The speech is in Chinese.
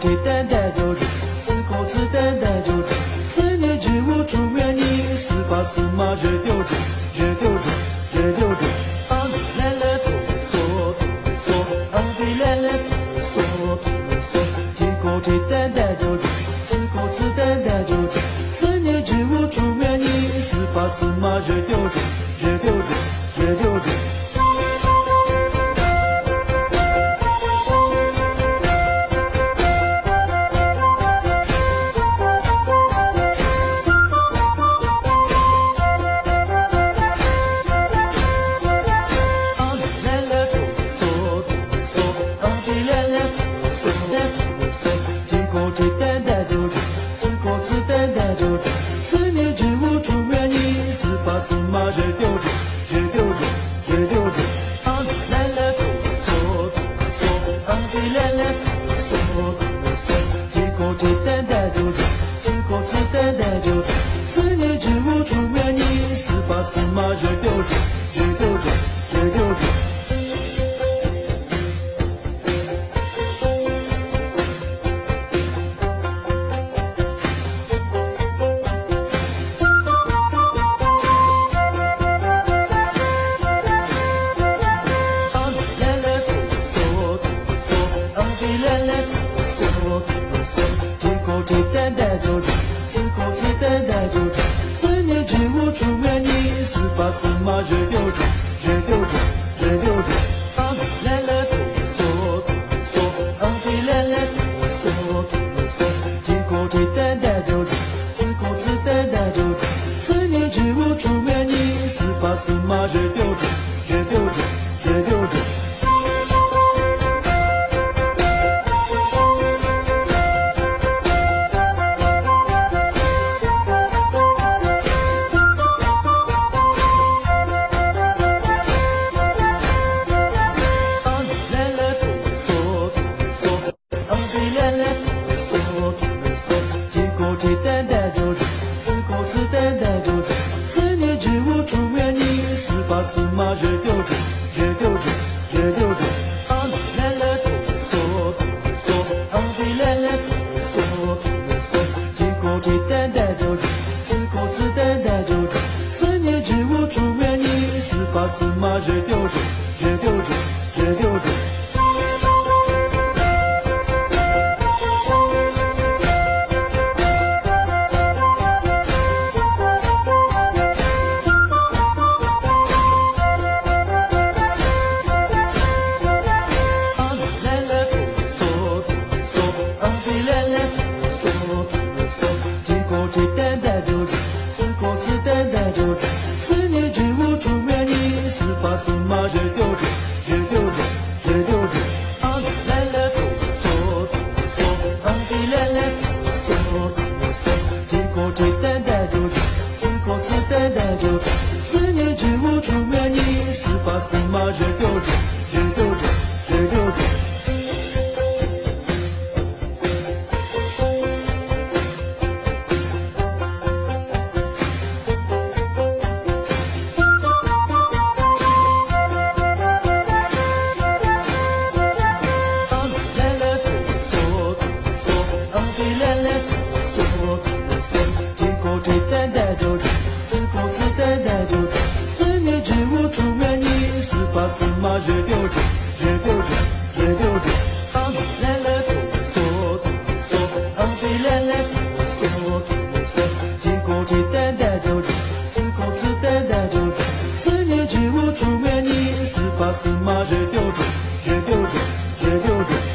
提担担就准，自口自担担就准。四年之物出面你，四把四马热丢准，热丢准，热丢准。阿弥来了哆来嗦，哆来嗦，阿弥来了哆来嗦，哆来嗦。提口提担担就准，自口自担担就准。四年之物出面你，四把四马热丢准，热丢准，热丢准。四年之物出面你，四把四马热丢准，热丢准，热丢准。阿弥来了哆来嗦，哆来嗦，阿弥来了哆来嗦，哆来嗦。提口提担担就准，自口自担担就准。四年之物出面你，四把四马热丢准，热丢准，热丢准。提担担就准，自口自担担就准。四年之物出面你，四把四马热丢准，热丢准，热丢准。阿弥来了哆来嗦，哆来嗦，阿弥来了哆来嗦，哆来嗦。提口提担担就准，自口自担担就准。四年之物出面你，四把四马热丢准，热丢准，热丢准。提担担就准，自口自担担就准。四年之物出面你，四把四马热丢准，热丢准，热丢准。阿弥来了哆来嗦，哆来嗦，阿弥来了哆来嗦，哆来嗦。提口提担担就准，自口自担担就准。四年之物出面你，四把四马热丢准，热丢准，热丢准。提担担就准，自口自担担就准。四年之物出面你，四把四马热丢准，热丢准，热丢准。阿弥来了哆来嗦，哆来嗦，阿弥来了哆来嗦，哆来嗦。提口提担担就准，自口自担担就准。四年之物出面你，四把四马热丢准，热丢准，热丢准。提担担就准，自口自担担就准。四年之物出面你，四把四马热丢准，热丢准，热丢准。阿弥来了哆来嗦，哆来嗦，阿弥来了哆来嗦，哆来嗦。提口提担担就准，自口自担担就准。四年之物出面你，四把四马热丢准，热丢准，热丢准。